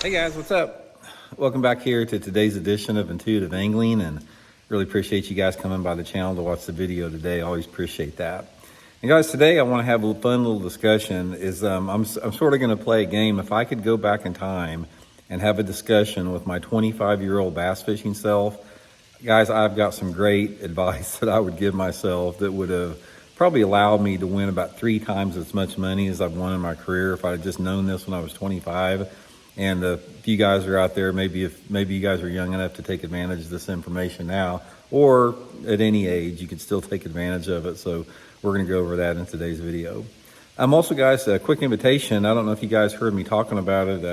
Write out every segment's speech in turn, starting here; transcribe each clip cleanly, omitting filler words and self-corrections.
Hey guys, what's up? Welcome back here to today's edition of Intuitive Angling, and really appreciate you guys coming by the channel to watch the video today. Always appreciate that. And guys, today I want to have a fun little discussion. I'm sort of going to play a game. If I could go back in time and have a discussion with my 25-year-old bass fishing self, guys, I've got some great advice that I would give myself that would have probably allowed me to win about 3 times as much money as I've won in my career if I had just known this when I was 25. And if you guys are out there, maybe you guys are young enough to take advantage of this information now, or at any age, you can still take advantage of it. So we're going to go over that in today's video. Also, guys, a quick invitation. I don't know if you guys heard me talking about it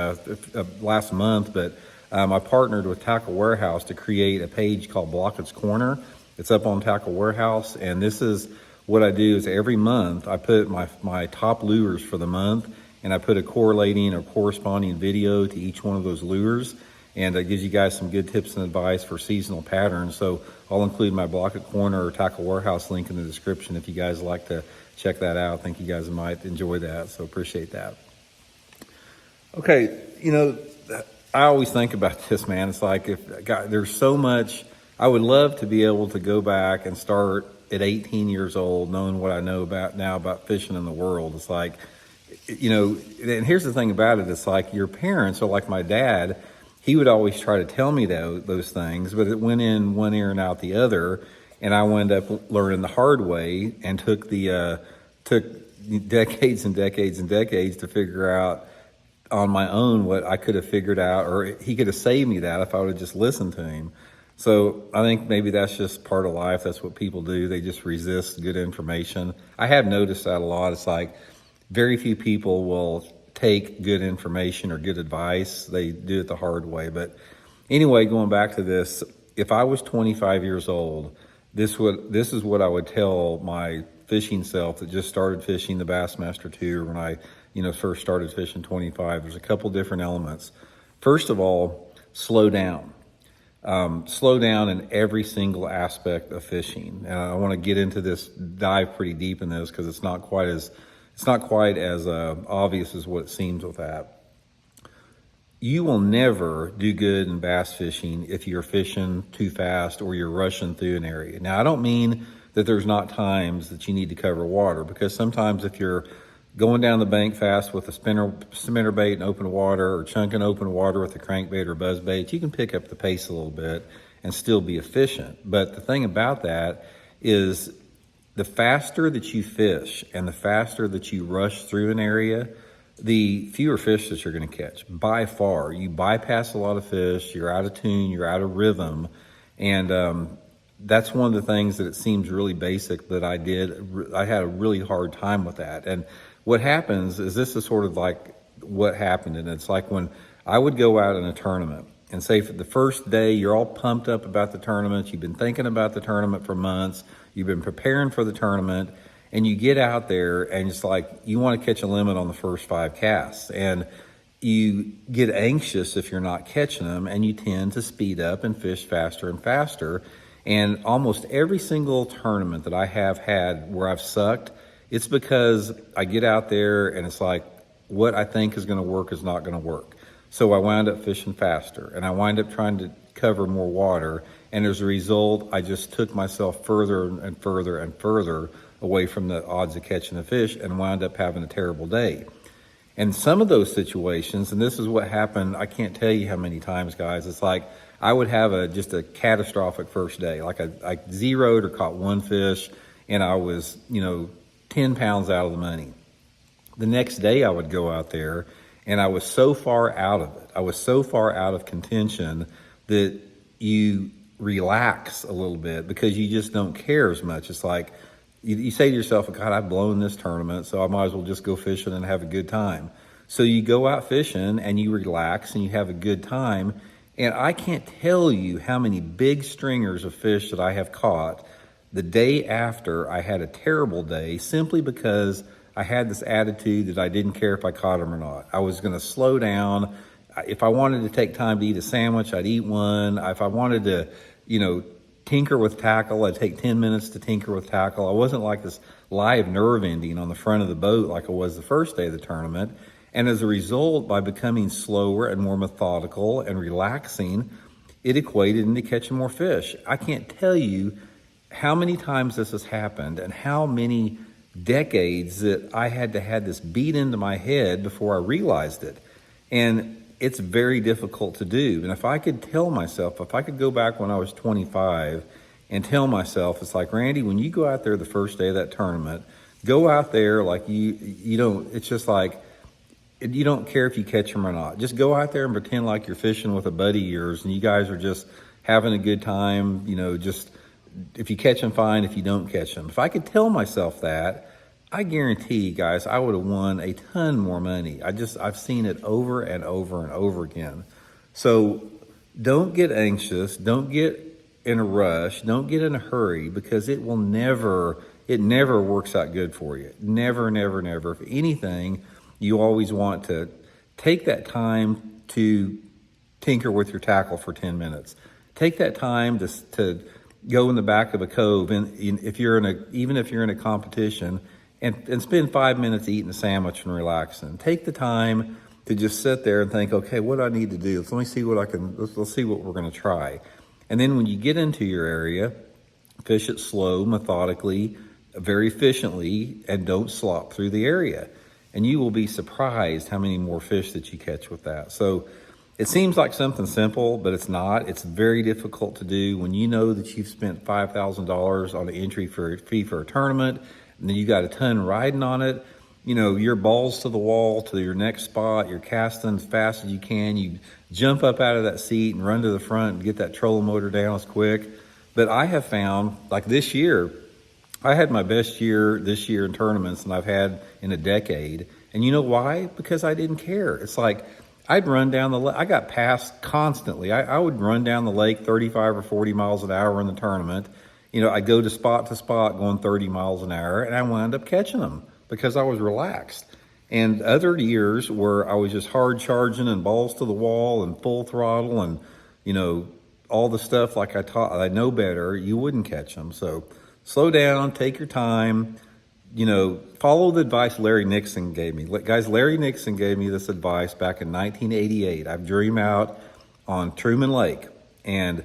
last month, but I partnered with Tackle Warehouse to create a page called Blaukat's Corner. It's up on Tackle Warehouse, and this is what I do is every month I put my top lures for the month, and I put a correlating or corresponding video to each one of those lures, and it gives you guys some good tips and advice for seasonal patterns. So I'll include my Blaukat Corner or Tackle Warehouse link in the description if you guys like to check that out. I think you guys might enjoy that, so appreciate that. Okay, I always think about this, man. It's like there's so much. I would love to be able to go back and start at 18 years old, knowing what I know about fishing in the world. It's like, and here's the thing about it. It's like your parents, or like my dad, he would always try to tell me those things, but it went in one ear and out the other. And I wound up learning the hard way and took decades and decades and decades to figure out on my own what I could have figured out, or he could have saved me that if I would have just listened to him. So I think maybe that's just part of life. That's what people do. They just resist good information. I have noticed that a lot. It's like, very few people will take good information or good advice. They do it the hard way. But anyway, going back to this, if I was 25 years old, this is what I would tell my fishing self that just started fishing the Bassmaster Tour when I, first started fishing 25. There's a couple different elements. First of all, slow down. Slow down in every single aspect of fishing. And I want to get into this, dive pretty deep in this, because it's not quite as obvious as what it seems with that. You will never do good in bass fishing if you're fishing too fast or you're rushing through an area. Now, I don't mean that there's not times that you need to cover water, because sometimes if you're going down the bank fast with a spinner bait in open water, or chunking open water with a crankbait or buzz bait, you can pick up the pace a little bit and still be efficient. But the thing about that is, the faster that you fish and the faster that you rush through an area, the fewer fish that you're going to catch. By far, you bypass a lot of fish, you're out of tune, you're out of rhythm. And that's one of the things that it seems really basic that I did. I had a really hard time with that. And what happens is, this is sort of like what happened. And it's like when I would go out in a tournament, and say for the first day, you're all pumped up about the tournament. You've been thinking about the tournament for months. You've been preparing for the tournament, and you get out there and it's like you want to catch a limit on the first 5 casts, and you get anxious if you're not catching them, and you tend to speed up and fish faster and faster. And almost every single tournament that I have had where I've sucked, it's because I get out there and it's like what I think is going to work is not going to work. So I wound up fishing faster, and I wind up trying to cover more water. And as a result, I just took myself further and further and further away from the odds of catching a fish, and wound up having a terrible day. And some of those situations, and this is what happened, I can't tell you how many times, guys, it's like I would have just a catastrophic first day. Like I zeroed or caught 1 fish, and I was, 10 pounds out of the money. The next day I would go out there, and I was so far out of it. I was so far out of contention that you relax a little bit because you just don't care as much. It's like you say to yourself, God, I've blown this tournament, so I might as well just go fishing and have a good time. So you go out fishing and you relax and you have a good time. And I can't tell you how many big stringers of fish that I have caught the day after I had a terrible day, simply because I had this attitude that I didn't care if I caught them or not. I was going to slow down. If I wanted to take time to eat a sandwich, I'd eat one. If I wanted to, tinker with tackle, I'd take 10 minutes to tinker with tackle. I wasn't like this live nerve ending on the front of the boat like I was the first day of the tournament. And as a result, by becoming slower and more methodical and relaxing, it equated into catching more fish. I can't tell you how many times this has happened and how many decades that I had to have this beat into my head before I realized it. And it's very difficult to do. And if I could tell myself, if I could go back when I was 25 and tell myself, it's like, Randy, when you go out there the first day of that tournament, go out there like you don't, it's just like, you don't care if you catch them or not. Just go out there and pretend like you're fishing with a buddy of yours and you guys are just having a good time. Just if you catch them, fine. If you don't catch them. If I could tell myself that, I guarantee, guys, I would have won a ton more money. I've seen it over and over and over again. So don't get anxious. Don't get in a rush. Don't get in a hurry, because it never works out good for you. Never, never, never. If anything, you always want to take that time to tinker with your tackle for 10 minutes. Take that time to go in the back of a cove, and even if you're in a competition, and spend 5 minutes eating a sandwich and relaxing. Take the time to just sit there and think, okay, what do I need to do? Let me see let's see what we're going to try. And then when you get into your area, fish it slow, methodically, very efficiently, and don't slop through the area. And you will be surprised how many more fish that you catch with that. So it seems like something simple, but it's not. It's very difficult to do when you know that you've spent $5,000 on an entry fee for a tournament, and then you got a ton riding on it. Your balls to the wall to your next spot. You're casting as fast as you can. You jump up out of that seat and run to the front and get that trolling motor down as quick. But I have found, like this year, I had my best year this year in tournaments than I've had in a decade. And you know why? Because I didn't care. It's like I'd run down the lake. I got passed constantly. I would run down the lake 35 or 40 miles an hour in the tournament. I'd go to spot going 30 miles an hour, and I wound up catching them because I was relaxed. And other years where I was just hard charging and balls to the wall and full throttle and, all the stuff like I know better, you wouldn't catch them. So slow down, take your time, follow the advice Larry Nixon gave me. Guys, Larry Nixon gave me this advice back in 1988. I drew him out on Truman Lake, and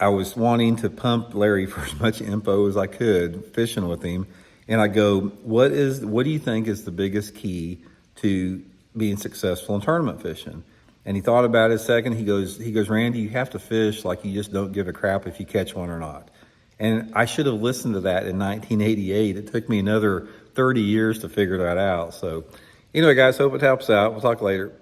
I was wanting to pump Larry for as much info as I could, fishing with him. And I go, what do you think is the biggest key to being successful in tournament fishing? And he thought about it a second. He goes, Randy, you have to fish like you just don't give a crap if you catch one or not. And I should have listened to that in 1988. It took me another 30 years to figure that out. So anyway, guys, hope it helps out. We'll talk later.